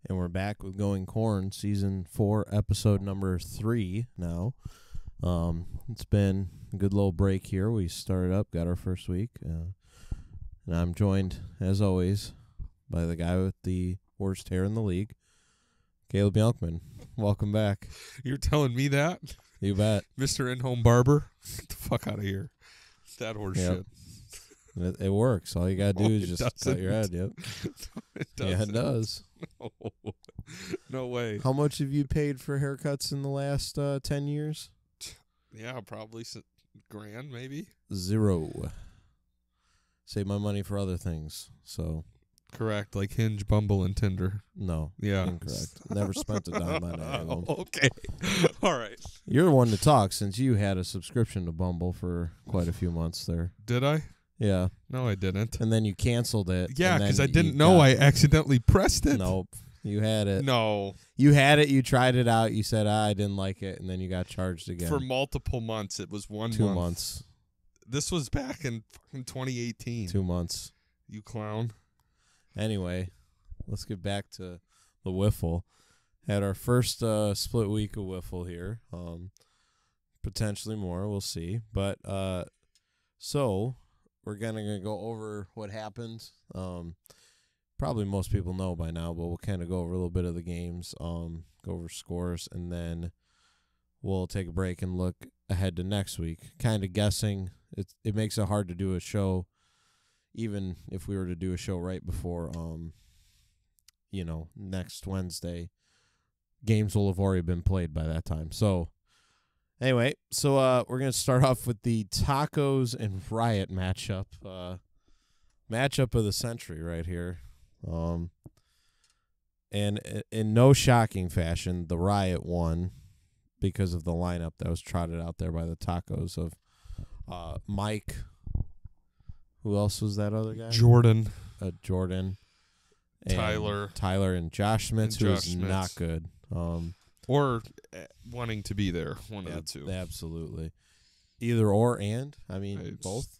And we're back with Going Corn, Season 4, Episode number 3 now. It's been a good little break here. We started up, got our first week. And I'm joined, as always, by the guy with the worst hair in the league, Caleb Youngman. Welcome back. You're telling me that? You bet. Mr. In-Home Barber? Get the fuck out of here. That horse shit. It works. All you got to do is just doesn't. cut your head. Yep. It doesn't. Yeah, it does. No way. How much have you paid for haircuts in the last 10 years? Yeah, probably $1,000 maybe. 0. Save my money for other things. So, Correct, like Hinge, Bumble, and Tinder. no. Yeah. Incorrect. Never spent a dime on any of them. Okay. All right. You're the one to talk since you had a subscription to Bumble for quite a few months there. Did I? Yeah. No, I didn't. And then you canceled it. Yeah, because because I didn't know I accidentally pressed it. Nope. You had it. No. You had it. You tried it out. You said, I didn't like it. And then you got charged again. For multiple months. It was 1 2 month. months. This was back in fucking 2018. 2 months. You clown. Anyway, let's get back to the Wiffle. Had our first split week of Wiffle here. Potentially more. We'll see. But so we're gonna go over what happened. Probably most people know by now, but we'll kind of go over a little bit of the games, go over scores, and then we'll take a break and look ahead to next week. Kind of guessing. It makes it hard to do a show, even if we were to do a show right before, next Wednesday. Games will have already been played by that time. So, anyway, we're going to start off with the Tacos and Riot matchup. Matchup of the century right here. And in no shocking fashion, the Riot won because of the lineup that was trotted out there by the Tacos of Mike. Who else was that other guy? Jordan. Jordan. And Tyler. And Josh Smith, who is not good. Or wanting to be there, one of the two. Absolutely. Either or and. I mean, both.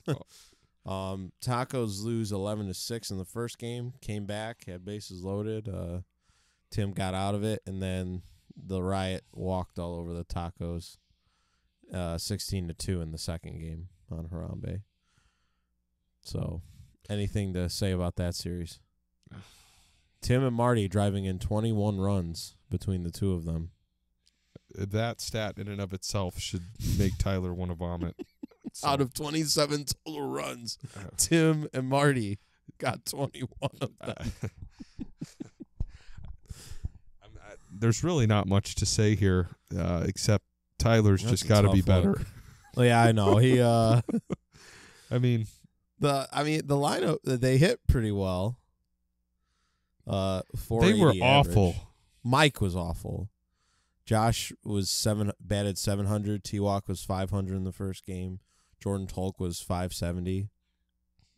Tacos lose 11-6 in the first game. Came back, had bases loaded. Tim got out of it, and then the Riot walked all over the Tacos. 16-2 in the second game on Harambe. So, anything to say about that series? Tim and Marty driving in 21 runs between the two of them. That stat in and of itself should make Tyler want to vomit. So. Out of 27 total runs, Tim and Marty got 21 of them. There's really not much to say here, except Tyler's just got to be better. Well, yeah, I know. He. I mean the lineup they hit pretty well. They were awful. Average. Mike was awful. Josh was batted 700. T-Walk was 500 in the first game. Jordan Tolk was 570,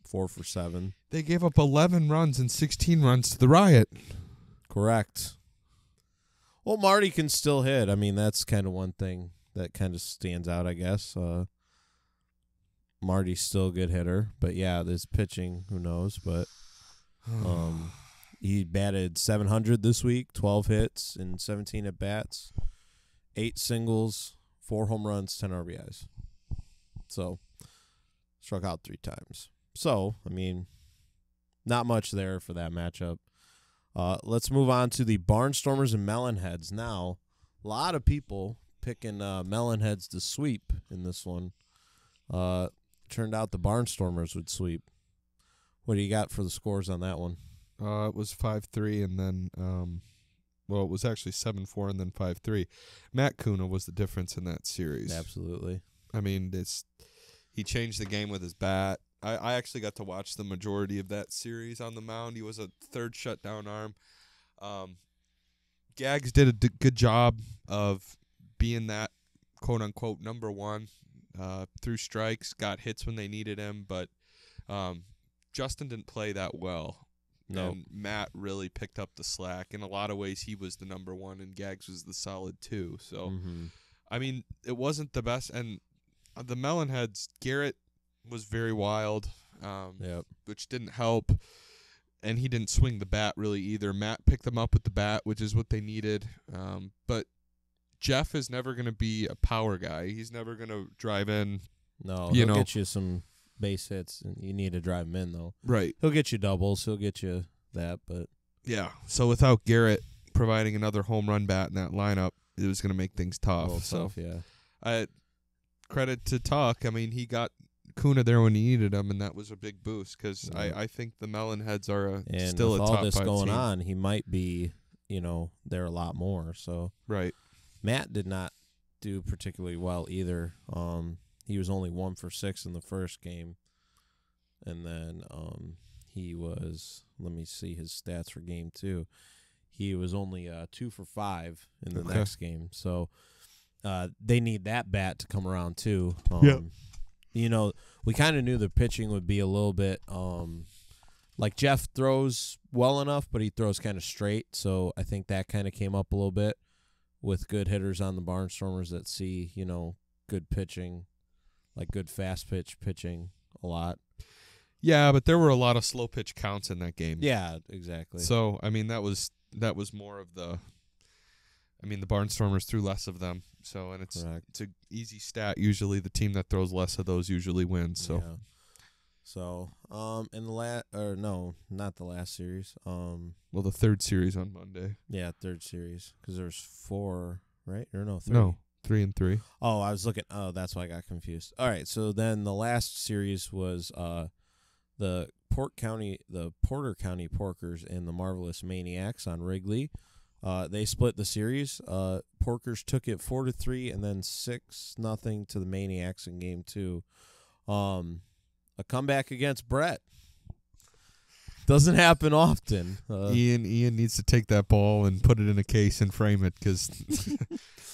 4 for 7. They gave up 11 runs and 16 runs to the Riot. Correct. Well, Marty can still hit. I mean, that's kind of one thing that kind of stands out, I guess. Marty's still a good hitter, but yeah, this pitching, who knows? But he batted 700 this week, 12 hits and 17 at bats, 8 singles, 4 home runs, 10 RBIs. So, struck out 3 times. So, I mean, not much there for that matchup. Let's move on to the Barnstormers and Melonheads. Now, a lot of people picking Melonheads to sweep in this one. Turned out the Barnstormers would sweep. What do you got for the scores on that one? It was 5-3, and then, it was actually 7-4 and then 5-3. Matt Kuna was the difference in that series. Absolutely. I mean, he changed the game with his bat. I actually got to watch the majority of that series on the mound. He was a third shutdown arm. Gags did a good job of being that quote-unquote number one. Threw strikes, got hits when they needed him, but Justin didn't play that well. No. And Matt really picked up the slack. In a lot of ways, he was the number one, and Gags was the solid two. So, I mean, it wasn't the best. And the Melonheads, Garrett was very wild, which didn't help. and he didn't swing the bat really either. Matt picked them up with the bat, which is what they needed. But Jeff is never going to be a power guy. He's never going to drive in. No, he'll get you some base hits, and you need to drive him in, though. Right. He'll get you doubles. He'll get you that, but... Yeah. So without Garrett providing another home run bat in that lineup, it was going to make things tough. Yeah. Credit to Tuck. I mean, he got Kuna there when he needed him, and that was a big boost because I think the Melonheads are still a top 5 team. And with all this going on, he might be, there a lot more. So right. Matt did not do particularly well either. He was only 1 for 6 in the first game, and then he was. Let me see his stats for game 2. He was only 2 for 5 in the next game. So they need that bat to come around too. We kind of knew the pitching would be a little bit like Jeff throws well enough, but he throws kind of straight. So I think that kind of came up a little bit with good hitters on the Barnstormers that see, good pitching, like good fast pitch pitching a lot. Yeah, but there were a lot of slow pitch counts in that game. Yeah, exactly. So, I mean, that was more of the the Barnstormers threw less of them. So, and it's an easy stat. Usually the team that throws less of those usually wins. So, yeah. So, in the not the last series. Well, the third series on Monday. Yeah, third series because there's 4, right? Or no, 3. No, 3 and 3. Oh, I was looking. Oh, that's why I got confused. All right, so then the last series was the Porter County Porkers and the Marvelous Maniacs on Wrigley. They split the series. Porkers took it 4-3 and then 6-0 to the Maniacs in game 2. A comeback against Brett. Doesn't happen often. Ian needs to take that ball and put it in a case and frame it because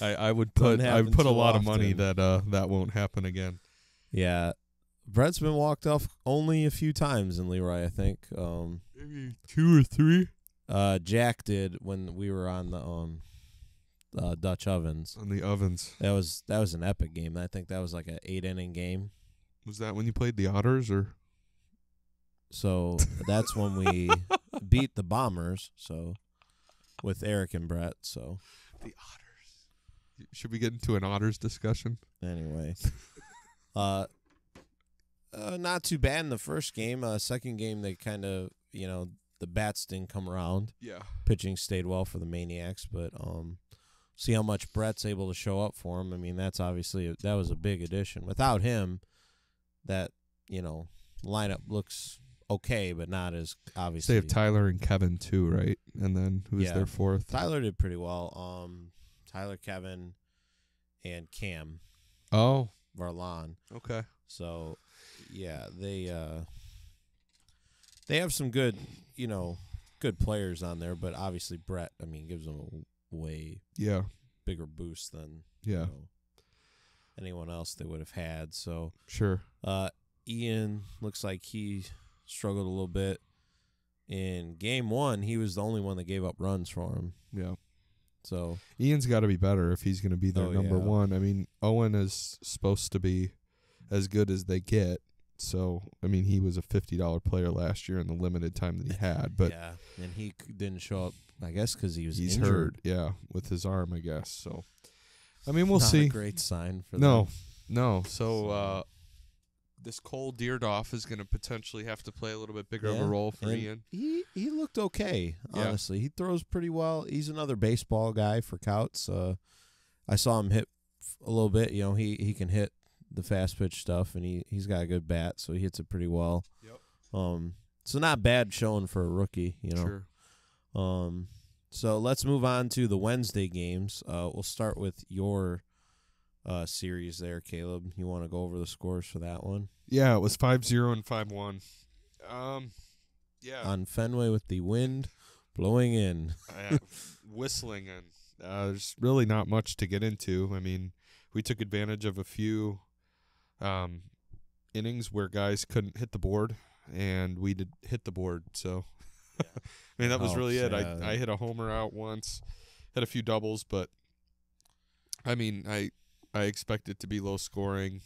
I would put a lot of money that that won't happen again. Yeah. Brett's been walked off only a few times in Leroy, I think. Maybe 2 or 3. Jack did when we were on the Dutch Ovens. On the Ovens. That was an epic game. I think that was like an 8-inning game. Was that when you played the Otters or? So that's when we beat the Bombers. So with Eric and Brett. So the Otters. Should we get into an Otters discussion? Anyway, not too bad in the first game. Second game, they kind of the bats didn't come around. Yeah, pitching stayed well for the Maniacs, but see how much Brett's able to show up for him. I mean, that's obviously that was a big addition. Without him, that lineup looks okay, but not as obviously. They have Tyler and Kevin too, right? And then who's their fourth? Tyler did pretty well. Tyler, Kevin, and Cam. Oh, Varlan. Okay. So, yeah, they have some good, good players on there, but obviously Brett, gives them a way bigger boost than anyone else they would have had. So sure. Ian looks like he struggled a little bit in game 1. He was the only one that gave up runs for him. Yeah. So Ian's got to be better if he's going to be their number one. I mean, Owen is supposed to be as good as they get. So, he was a $50 player last year in the limited time that he had. But yeah, and he didn't show up, I guess, because he's injured. Yeah, with his arm, I guess. So, we'll see. Not a great sign for them. No. So, this Cole Deerdoff is going to potentially have to play a little bit bigger of a role for Ian. He looked okay, honestly. He throws pretty well. He's another baseball guy for Couts. I saw him hit a little bit. He can hit the fast pitch stuff, and he's got a good bat, so he hits it pretty well. Yep. So not bad showing for a rookie, Sure. So let's move on to the Wednesday games. We'll start with your series there, Caleb. You want to go over the scores for that one? Yeah, it was 5-0 and 5-1. Yeah. On Fenway with the wind blowing in. Whistling in. There's really not much to get into. We took advantage of a few innings where guys couldn't hit the board, and we did hit the board. So, that was really it. I hit a homer out once, had a few doubles, but, I expect it to be low scoring.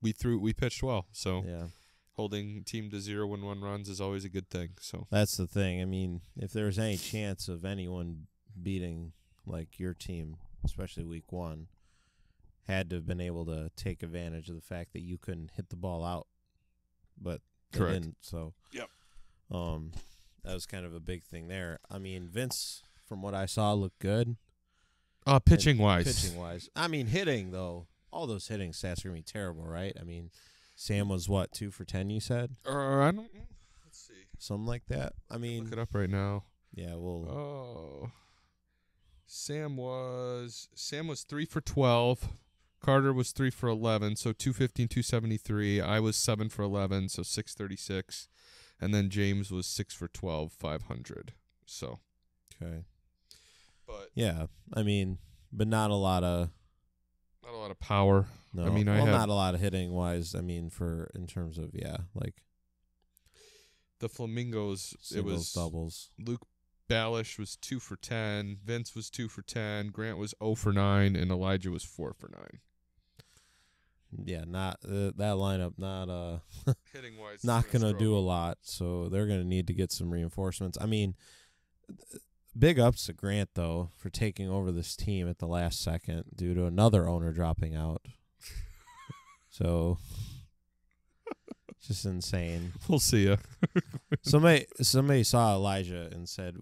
We pitched well, so holding team to 0-1 runs is always a good thing. So That's the thing. I mean, if there was any chance of anyone beating like your team, especially week 1, had to have been able to take advantage of the fact that you couldn't hit the ball out, but they Correct. didn't. So, Yep. that was kind of a big thing there. I mean, Vince, from what I saw, looked good. pitching wise, Pitching-wise. I mean, hitting, though, all those hitting stats are going to be terrible, right? I mean, Sam was, what, 2 for 10, you said? I don't. Let's see. Something like that. I mean, Look it up right now. yeah, well, Oh, Sam was 3 for 12. Carter was 3 for 11, so 215, 273. I was 7 for 11, so 636. And then James was 6 for 12, 500. So, okay. but Yeah, I mean, but not a lot of not a lot of power. no. I mean, I well, have- not a lot of hitting wise. I mean, in terms of like The Flamingos, it singles, was doubles. Luke Ballish was 2 for 10. Vince was 2 for 10. Grant was 0 for 9, and Elijah was 4 for 9. Yeah, not that lineup. Not Hitting wise, not gonna do a lot. So they're gonna need to get some reinforcements. I mean, big ups to Grant though for taking over this team at the last second due to another owner dropping out. So just insane. We'll see ya. Somebody saw Elijah and said,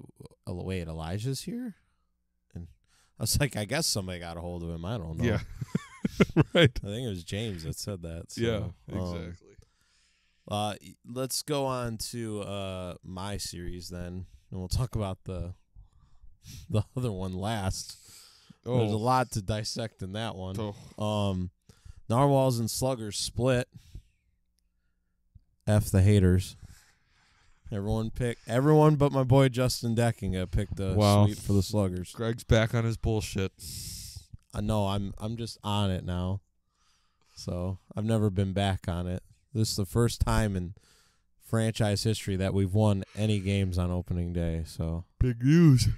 "Oh, wait, Elijah's here?" And I was like, I guess somebody got a hold of him. I don't know. Yeah. Right. I think it was James that said that. So, Yeah, exactly. Let's go on to my series then, and we'll talk about the other one last. There's a lot to dissect in that one. Narwhals and Sluggers split. F the haters. Everyone but my boy Justin Deckinga picked the sweep for the Sluggers. Greg's back on his bullshit. I know I'm just on it now. So I've never been back on it. This is the first time in franchise history that we've won any games on opening day. So Big news.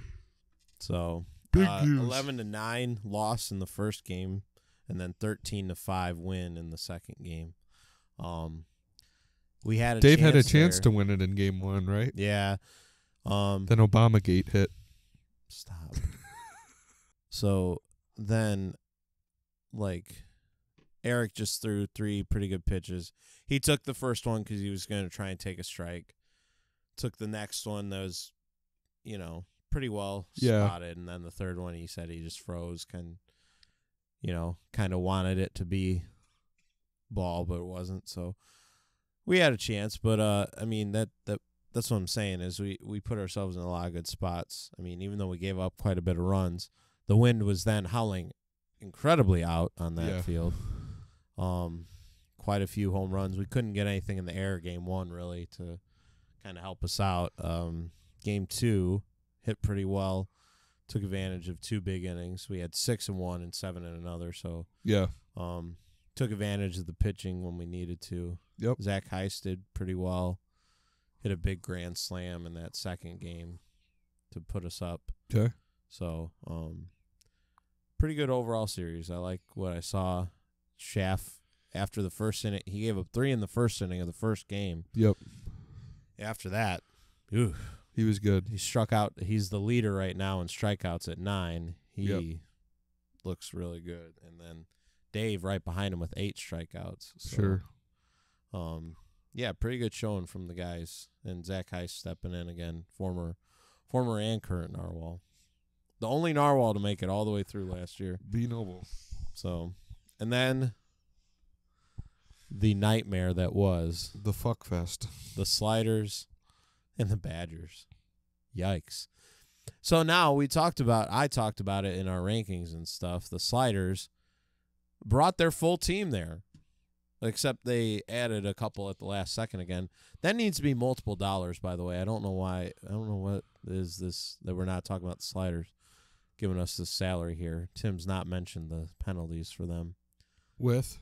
So Big news. 11-9 loss in the first game, and then 13-5 win in the second game. We had a Dave had a chance chance there. to win it in game 1, right? Yeah. Then Obamagate hit. Stop. So then, like, Eric just threw 3 pretty good pitches. He took the first one because he was going to try and take a strike. Took the next one that was, pretty well spotted. And then the third one, he said he just froze, kind of wanted it to be ball, but it wasn't. So we had a chance. But, I mean, that's what I'm saying is we put ourselves in a lot of good spots. I mean, even though we gave up quite a bit of runs, the wind was then howling incredibly out on that field. Quite a few home runs. We couldn't get anything in the air game 1 really to kind of help us out. Game 2 hit pretty well. Took advantage of 2 big innings. We had 6 in one and 7 in another. So took advantage of the pitching when we needed to. Yep. Zach Heist did pretty well. Hit a big grand slam in that second game to put us up. Okay. So, pretty good overall series. I like what I saw. Schaff, after the first inning, he gave up 3 in the first inning of the first game. Yep. After that, he was good. He struck out. He's the leader right now in strikeouts at 9. He looks really good. And then Dave right behind him with 8 strikeouts. So, Sure. Yeah, pretty good showing from the guys. And Zach Heist stepping in again, former and current Narwhal. The only Narwhal to make it all the way through last year. Be noble. So, and then the nightmare that was The fuck fest. the Sliders and the Badgers. Yikes. So now I talked about it in our rankings and stuff. The Sliders brought their full team there, except they added a couple at the last second again. That needs to be multiple dollars, by the way. I don't know why. I don't know what is this that we're not talking about the Sliders giving us this salary here. Tim's not mentioned the penalties for them. With?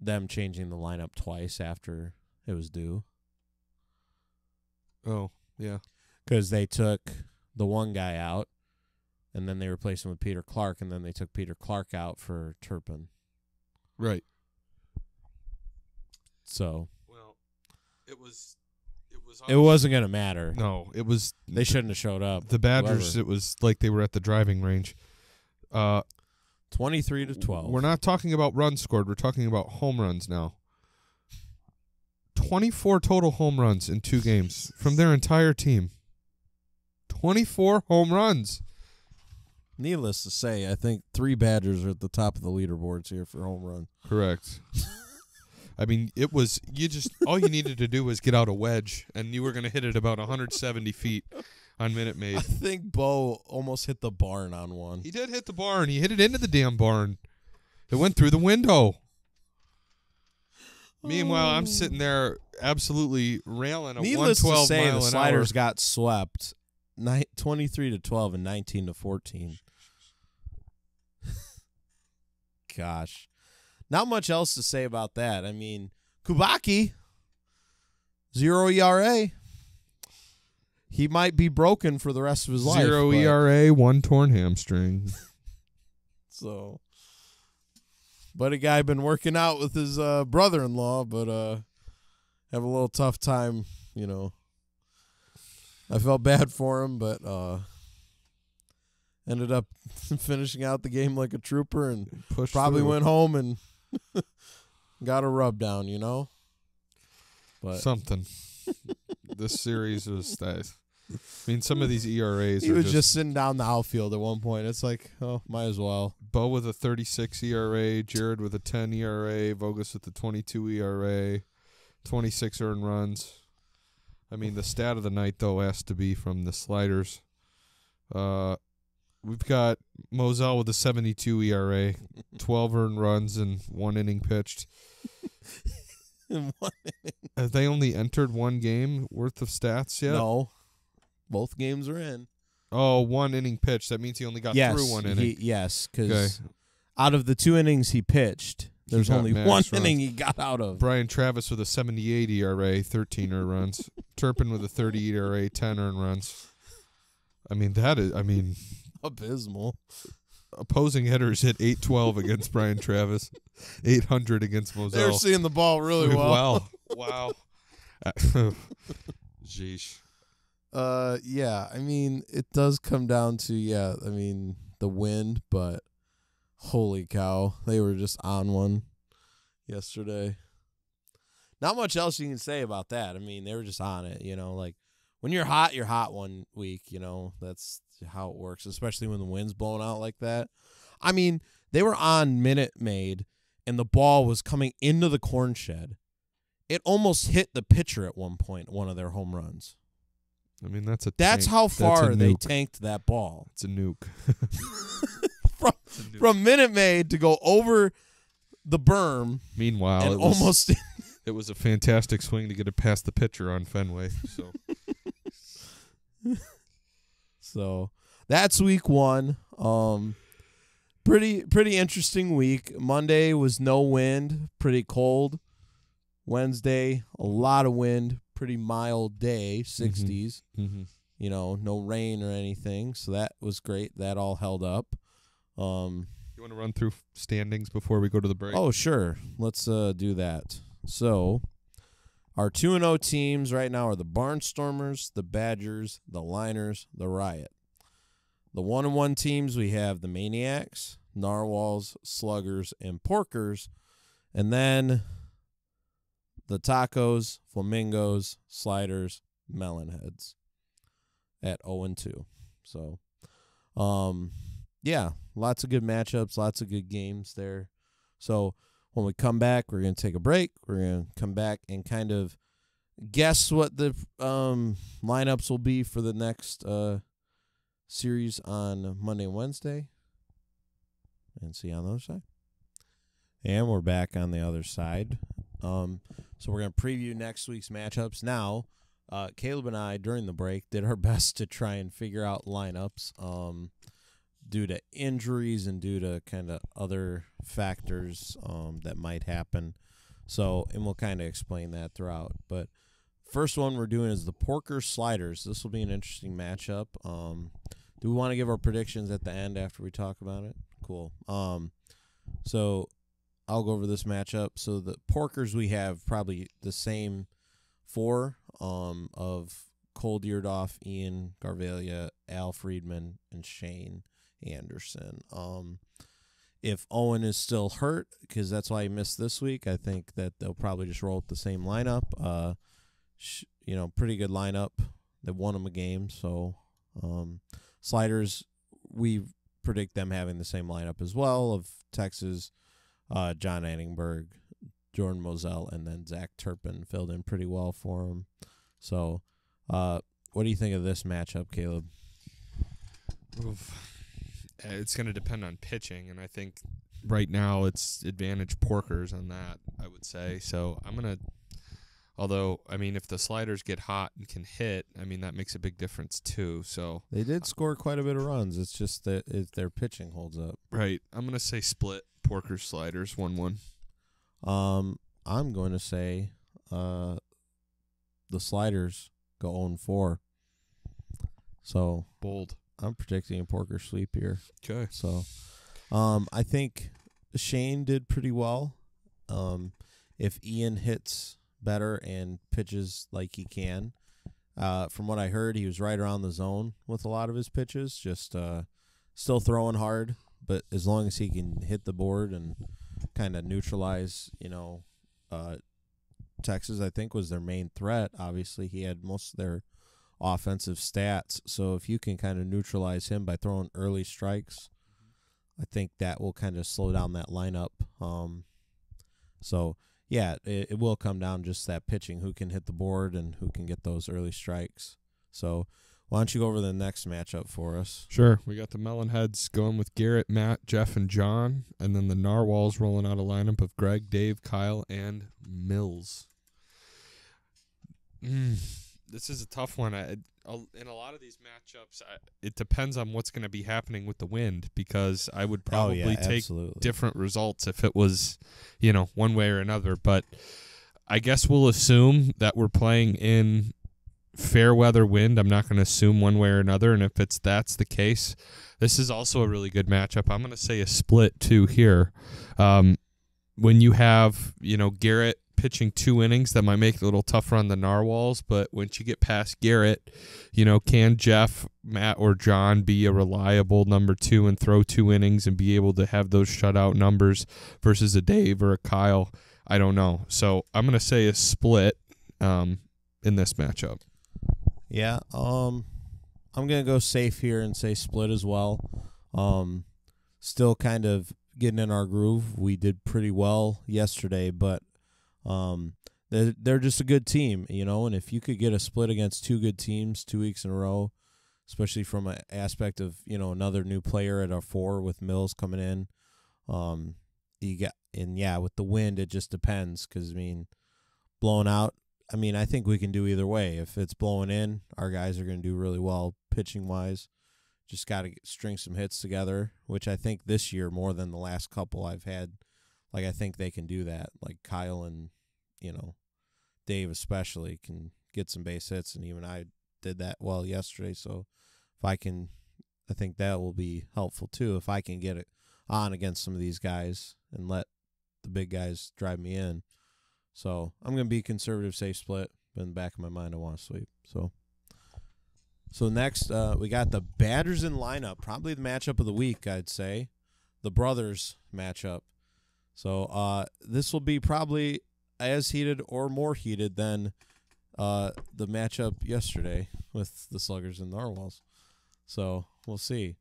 Them changing the lineup twice after it was due. Oh, yeah. Because they took the one guy out, and then they replaced him with Peter Clark, and then they took Peter Clark out for Turpin. Right. So, Well, It wasn't gonna matter. No, it was. They shouldn't have showed up. The Badgers. Whoever. It was like they were at the driving range. 23-12. We're not talking about runs scored. We're talking about home runs now. 24 total home runs in 2 games from their entire team. 24 home runs. Needless to say, I think 3 Badgers are at the top of the leaderboards here for home run. Correct. I mean, it was all you needed to do was get out a wedge, and you were going to hit it about 170 feet on Minute Maid. I think Bo almost hit the barn on one. He did hit the barn. He hit it into the damn barn. It went through the window. Meanwhile, I'm sitting there absolutely railing a 112 Needless to say, mile the an Sliders hour. got swept 23-12 and 19-14. Gosh. Not much else to say about that. I mean, Kubaki, 0 ERA. He might be broken for the rest of his life. 0 but- ERA, 1 torn hamstring. So, but a guy been working out with his brother-in-law, but have a little tough time, you know. I felt bad for him, but ended up finishing out the game like a trooper and Pushed probably through. went home and got a rub down, you know. But Something. This series was I mean, some of these ERAs he are was just sitting down the outfield at one point. It's like, oh, might as well. Bo with a 36 ERA, Jared with a 10 ERA, Vogus with a 22 ERA, 26 earned runs. I mean, the stat of the night, though, has to be from the Sliders. We've got Moselle with a 72 ERA, 12 earned runs, and 1 inning pitched. In one Have they only entered 1 game worth of stats yet? No, both games are in. Oh, 1 inning pitched. That means he only got through 1 inning. Yes, Okay. because out of the 2 innings he pitched, there's got only max 1 runs. inning he got out of. Brian Travis with a 78 ERA, 13 earned runs. Turpin with a 30 ERA, 10 earned runs. I mean, Abysmal. opposing hitters hit 812 against Brian Travis, 800 against Moselle. They're seeing the ball really well. Wow. Jeez. Yeah, I mean, it does come down to, the wind, but holy cow, they were just on one yesterday. Not much else you can say about that. I mean, they were just on it, you know, like when you're hot one week, you know, that's how it works, especially when the wind's blowing out like that. I mean, they were on Minute Maid and the ball was coming into the corn shed. It almost hit the pitcher at one point, one of their home runs. I mean, that's That's how far a they nuke. tanked that ball. It's a nuke. From Minute Maid to go over the berm Meanwhile, and it was, almost it was a fantastic swing to get it past the pitcher on Fenway. So So that's week 1. Pretty interesting week. Monday was no wind, pretty cold. Wednesday, a lot of wind, pretty mild day, 60s. You know, no rain or anything. So that was great. That all held up. you want to run through standings before we go to the break? Oh, sure. Let's do that. So our 2-0 teams right now are the Barnstormers, the Badgers, the Liners, the Riot. The 1-1 teams, we have the Maniacs, Narwhals, Sluggers, and Porkers. And then the Tacos, Flamingos, Sliders, Melonheads at 0-2. So, yeah, lots of good matchups, lots of good games there. So when we come back, we're going to take a break. We're going to come back and kind of guess what the lineups will be for the next series on Monday and Wednesday. And see you on the other side. And we're back on the other side. So we're going to preview next week's matchups. Now, Caleb and I, during the break, did our best to try and figure out lineups due to injuries and due to kind of other factors that might happen. So, and we'll kind of explain that throughout. But first one we're doing is the Porker Sliders. This will be an interesting matchup. Do we want to give our predictions at the end after we talk about it? Cool. So I'll go over this matchup. So the Porkers, we have probably the same four of Cole Deardoff, Ian Garvelia, Al Friedman, and Shane Anderson. If Owen is still hurt, because that's why he missed this week, I think that they'll probably just roll with the same lineup. Pretty good lineup. They won them a game, so Sliders, we predict them having the same lineup as well of Texas, John Anningberg, Jordan Moselle, and then Zach Turpin filled in pretty well for him. So, what do you think of this matchup, Caleb? Oof. It's going to depend on pitching, and I think right now it's advantage Porkers on that, I would say. So I'm going to – although, I mean, if the Sliders get hot and can hit, I mean, that makes a big difference too. So they did score quite a bit of runs. It's just that if their pitching holds up. Right. I'm going to say split Porkers Sliders 1-1. I'm going to say the Sliders go 0-4. So bold. I'm predicting a Porker sweep here. Okay. So, I think Shane did pretty well. If Ian hits better and pitches like he can, from what I heard, he was right around the zone with a lot of his pitches. Just still throwing hard, but as long as he can hit the board and kind of neutralize, Texas, I think, was their main threat. Obviously, he had most of their offensive stats. So if you can kind of neutralize him by throwing early strikes, I think that will kind of slow down that lineup. It will come down just that pitching, who can hit the board and who can get those early strikes. So why don't you go over the next matchup for us? Sure. We got the Melonheads going with Garrett, Matt, Jeff, and John, and then the Narwhals rolling out a lineup of Greg, Dave, Kyle, and Mills. This is a tough one. In a lot of these matchups, it depends on what's going to be happening with the wind, because I would probably take different results if it was, one way or another. But I guess we'll assume that we're playing in fair weather wind. I'm not going to assume one way or another. And if that's the case, this is also a really good matchup. I'm going to say a split too here. When you have, Garrett pitching 2 innings, that might make it a little tougher on the Narwhals, but once you get past Garrett, can Jeff, Matt, or John be a reliable number 2 and throw 2 innings and be able to have those shutout numbers versus a Dave or a Kyle? I don't know. So I'm going to say a split in this matchup. Yeah, I'm going to go safe here and say split as well. Still kind of getting in our groove. We did pretty well yesterday, but they're just a good team, and if you could get a split against 2 good teams 2 weeks in a row, especially from an aspect of, another new player at our 4 with Mills coming in, with the wind, it just depends, because, blowing out, I think we can do either way. If it's blowing in, our guys are going to do really well pitching-wise. Just got to string some hits together, which I think this year more than the last couple I've had. I think they can do that. Like Kyle and, Dave especially can get some base hits, and even I did that well yesterday. So I think that will be helpful too. If I can get it on against some of these guys and let the big guys drive me in. So I'm going to be conservative, safe split, but in the back of my mind I want to sweep. So next, we got the Batters in lineup, probably the matchup of the week, I'd say. The brothers matchup. So this will be probably as heated or more heated than the matchup yesterday with the Sluggers and Narwhals. So we'll see.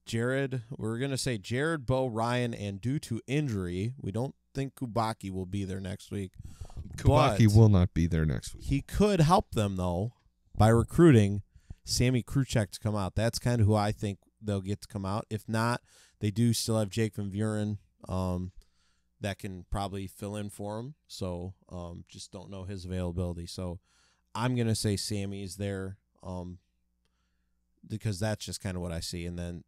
Jared, we're going to say Jared, Bo, Ryan, and due to injury, we don't think Kubaki will be there next week. Kubaki will not be there next week. He could help them, though, by recruiting Sammy Kruchek to come out. That's kind of who I think they'll get to come out. If not, they do still have Jake Van Vuren that can probably fill in for him. So just don't know his availability. So I'm going to say Sammy's there because that's just kind of what I see. And then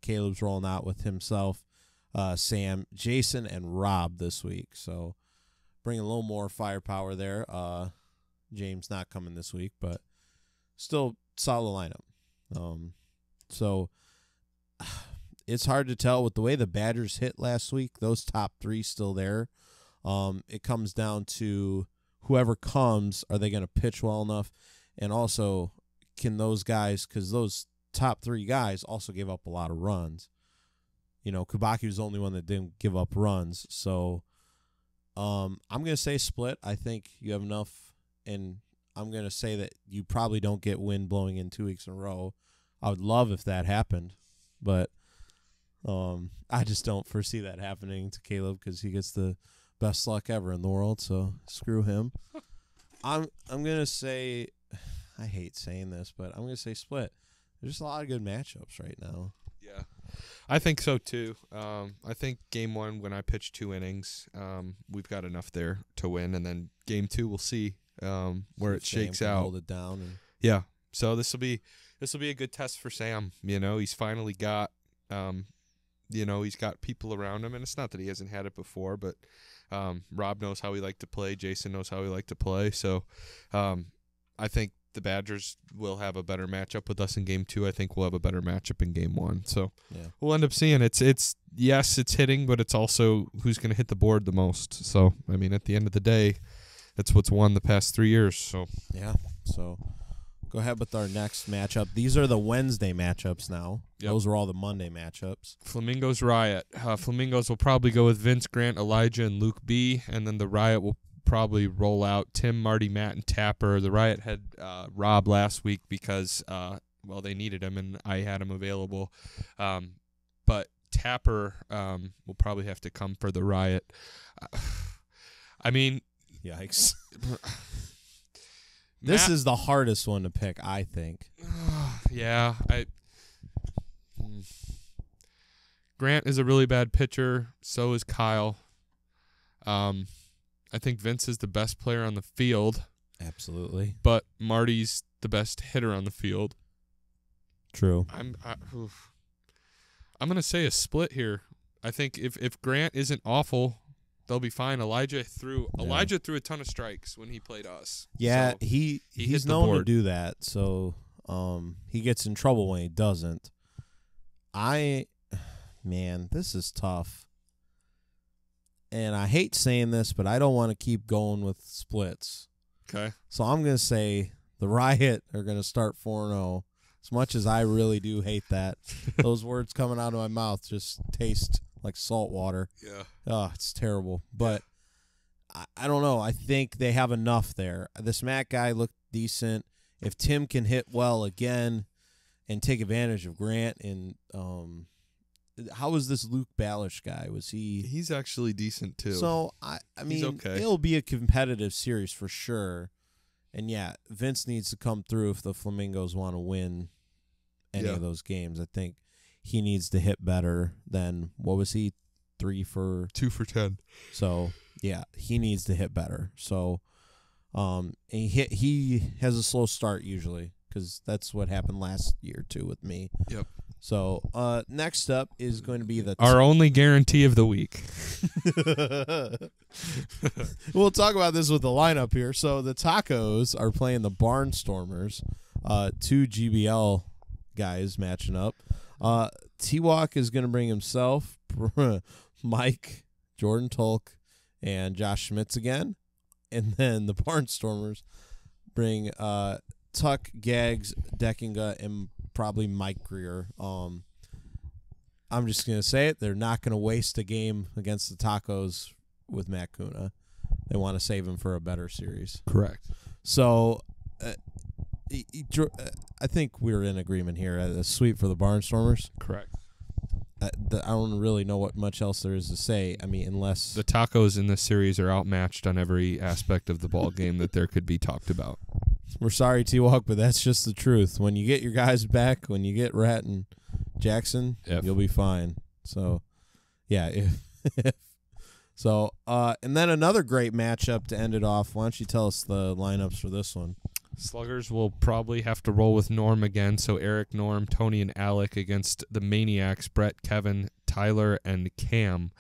Caleb's rolling out with himself, Sam, Jason, and Rob this week. So bring a little more firepower there. James not coming this week, but still solid lineup. So it's hard to tell with the way the Badgers hit last week. Those top 3 still there. It comes down to whoever comes, are they going to pitch well enough? And also, can those guys, because those top 3 guys also gave up a lot of runs. Kubaki was the only one that didn't give up runs. So I'm going to say split. I think you have enough, and I'm going to say that you probably don't get wind blowing in 2 weeks in a row. I would love if that happened, but I just don't foresee that happening to Caleb because he gets the best luck ever in the world, so screw him. I'm going to say, I hate saying this, but I'm going to say split. There's just a lot of good matchups right now. Yeah, I think so too. I think game 1, when I pitch 2 innings, we've got enough there to win, and then game 2 we'll see where it shakes out. Hold it down. Yeah, so this will be a good test for Sam. He's finally got he's got people around him, and it's not that he hasn't had it before, but Rob knows how he liked to play. Jason knows how he liked to play. So I think the Badgers will have a better matchup with us in game 2. I think we'll have a better matchup in game 1. So we'll end up seeing it's hitting, but it's also who's going to hit the board the most. So, I mean, at the end of the day, that's what's won the past 3 years. So yeah. So go ahead with our next matchup. These are the Wednesday matchups now. Yep. Those were all the Monday matchups. Flamingos Riot. Flamingos will probably go with Vince, Grant, Elijah, and Luke B. And then the Riot will probably roll out Tim, Marty, Matt, and Tapper. The Riot had Rob last week because, they needed him, and I had him available. But Tapper will probably have to come for the Riot. I mean... Yikes. This is the hardest one to pick, I think. Yeah. Grant is a really bad pitcher. So is Kyle. I think Vince is the best player on the field. Absolutely. But Marty's the best hitter on the field. True. I'm going to say a split here. I think if Grant isn't awful, they'll be fine. Elijah threw a ton of strikes when he played us. Yeah, so he's known to do that. So he gets in trouble when he doesn't. This is tough. And I hate saying this, but I don't want to keep going with splits. Okay. So I'm going to say the Riot are going to start 4-0. As much as I really do hate that. Those words coming out of my mouth just taste like salt water. Yeah. Oh, it's terrible. But I don't know. I think they have enough there. This Matt guy looked decent. If Tim can hit well again and take advantage of Grant and how was this Luke Ballish guy? Was he? He's actually decent too. So I mean, okay. It'll be a competitive series for sure. And yeah, Vince needs to come through if the Flamingos want to win any of those games. I think he needs to hit better than what was he? 2 for 10. So yeah, he needs to hit better. So and he has a slow start usually because that's what happened last year too with me. Yep. So next up is going to be our only guarantee of the week. We'll talk about this with the lineup here. So the Tacos are playing the Barnstormers, 2 GBL guys matching up. T-Walk is going to bring himself, Mike, Jordan Tolk, and Josh Schmitz again. And then the Barnstormers bring Tuck, Gags, Deckinga, and probably Mike Greer. I'm just going to say it. They're not going to waste a game against the Tacos with Matt Kuna. They want to save him for a better series. Correct. So I think we're in agreement here. A sweep for the Barnstormers. Correct. I don't really know what much else there is to say. I mean, unless the Tacos in this series are outmatched on every aspect of the ball game that there could be talked about. We're sorry, T-Walk, but that's just the truth. When you get your guys back, when you get Rat and Jackson, you'll be fine. So, yeah. And then another great matchup to end it off. Why don't you tell us the lineups for this one? Sluggers will probably have to roll with Norm again. So Eric, Norm, Tony, and Alec against the Maniacs, Brett, Kevin, Tyler, and Cam.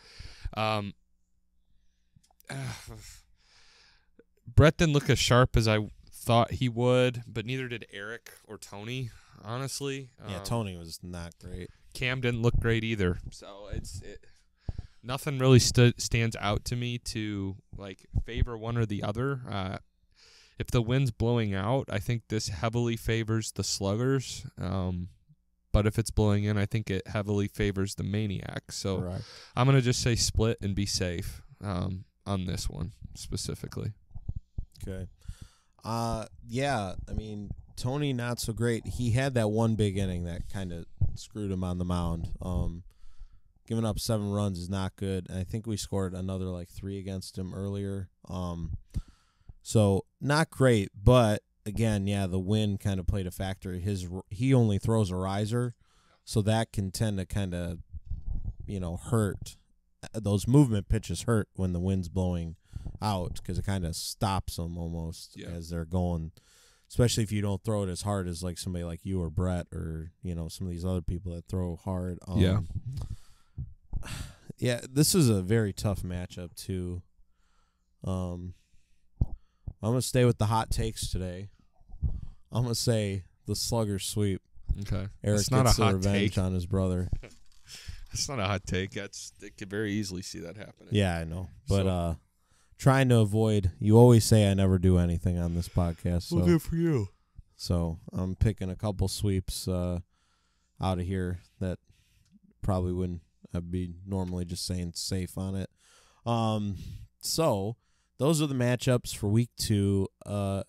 Brett didn't look as sharp as I thought he would, but neither did Eric or Tony, honestly. Yeah, Tony was not great. Cam didn't look great either. So Nothing really stands out to me to like favor one or the other. If the wind's blowing out, I think this heavily favors the sluggers. But if it's blowing in, I think it heavily favors the Maniacs. So Right. I'm going to just say split and be safe on this one specifically. Okay. Yeah, I mean, Tony, not so great. He had that one big inning that kind of screwed him on the mound. Giving up 7 runs is not good, and I think we scored another like 3 against him earlier. So not great, but again, yeah, the wind kind of played a factor. He only throws a riser, so that can tend to kind of, hurt. Those movement pitches hurt when the wind's blowing out because it kind of stops them almost as they're going. Especially if you don't throw it as hard as like somebody like you or Brett or some of these other people that throw hard. Yeah, this is a very tough matchup too. I'm gonna stay with the hot takes today. I'm gonna say the Sluggers sweep. Okay, Eric it's not gets a the hot revenge take. on his brother. It's not a hot take. They could very easily see that happening. Yeah, I know, but trying to avoid. You always say I never do anything on this podcast. So, Well, good for you. So I'm picking a couple sweeps out of here that probably wouldn't. I'd be normally just saying safe on it. So those are the matchups for week 2. I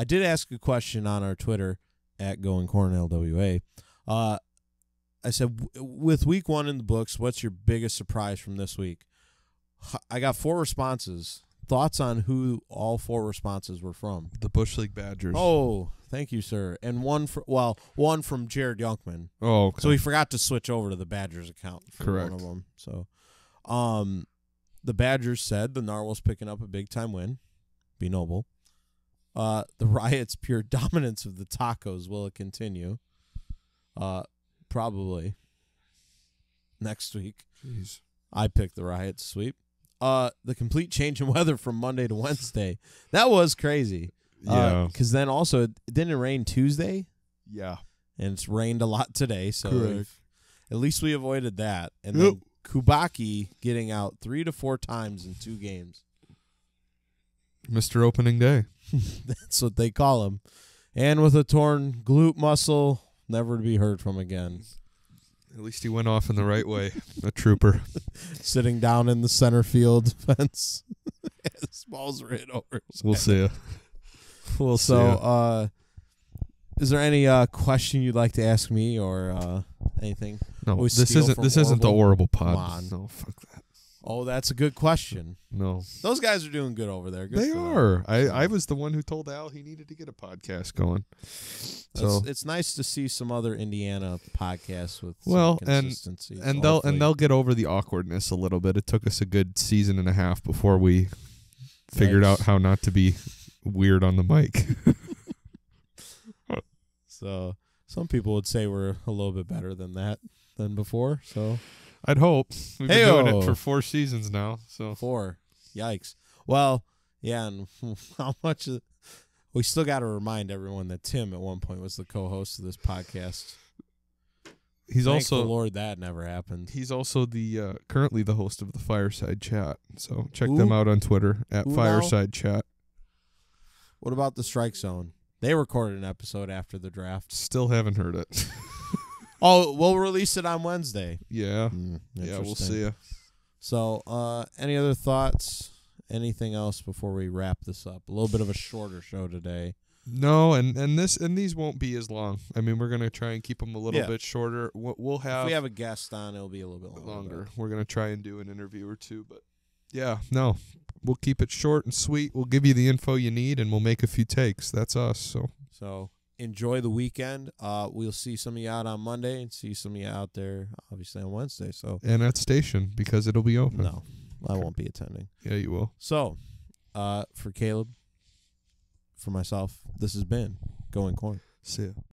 did ask a question on our Twitter at GoingCornLWA. I said, with week 1 in the books, what's your biggest surprise from this week? I got 4 responses. Thoughts on who all 4 responses were from? The Bush League Badgers. Oh, thank you, sir. And one from Jared Youngman. Oh, okay. So he forgot to switch over to the Badgers account for Correct. one of them. So, the Badgers said the Narwhals picking up a big time win. Be noble. The Riot's pure dominance of the Tacos, will it continue? Probably. Next week. Jeez. I picked the Riot's sweep. The complete change in weather from Monday to Wednesday. That was crazy. Yeah. Because then also, didn't it rain Tuesday? Yeah. And it's rained a lot today. So Correct. at least we avoided that. And then Kubaki getting out 3 to 4 times in 2 games. Mr. Opening Day. That's what they call him. And with a torn glute muscle, never to be heard from again. At least he went off in the right way. A trooper. Sitting down in the center field fence. His balls were hit over his We'll head. see ya. Cool. See ya. So, is there any question you'd like to ask me or anything? No, We this steal isn't from this isn't the Orville? horrible pod. Come on. No, fuck that. Oh, that's a good question. No. Those guys are doing good over there. Good They for them. are. I was the one who told Al he needed to get a podcast going. So It's nice to see some other Indiana podcasts with Well, some and consistency. and So they'll get over the awkwardness a little bit. It took us a good season and a half before we figured out how not to be weird on the mic. So some people would say we're a little bit better than before. So I'd hope. We've been doing Hey-o. it for 4 seasons now. So 4. Yikes. Well, yeah, and how much we still got to remind everyone that Tim at one point was the co-host of this podcast. he's Thank also the Lord that never happened. he's also the currently the host of the Fireside Chat. So check Who? them out on Twitter at Who now? Fireside Chat. What about the Strike Zone? They recorded an episode after the draft. Still haven't heard it. Oh, we'll release it on Wednesday. Yeah. Yeah, we'll Interesting. see ya. So, any other thoughts? Anything else before we wrap this up? A little bit of a shorter show today. No, and these won't be as long. I mean, we're gonna try and keep them a little bit shorter. We'll If have we have a guest on, it'll be a little bit longer. We're gonna try and do an interview or two, but yeah, no, we'll keep it short and sweet. We'll give you the info you need, and we'll make a few takes. That's us. So enjoy the weekend. We'll see some of you out on Monday and see some of you out there, obviously, on Wednesday. So And at station because it'll be open. no, I won't be attending. Yeah, you will. So, for Caleb, for myself, this has been Going Corn. See ya.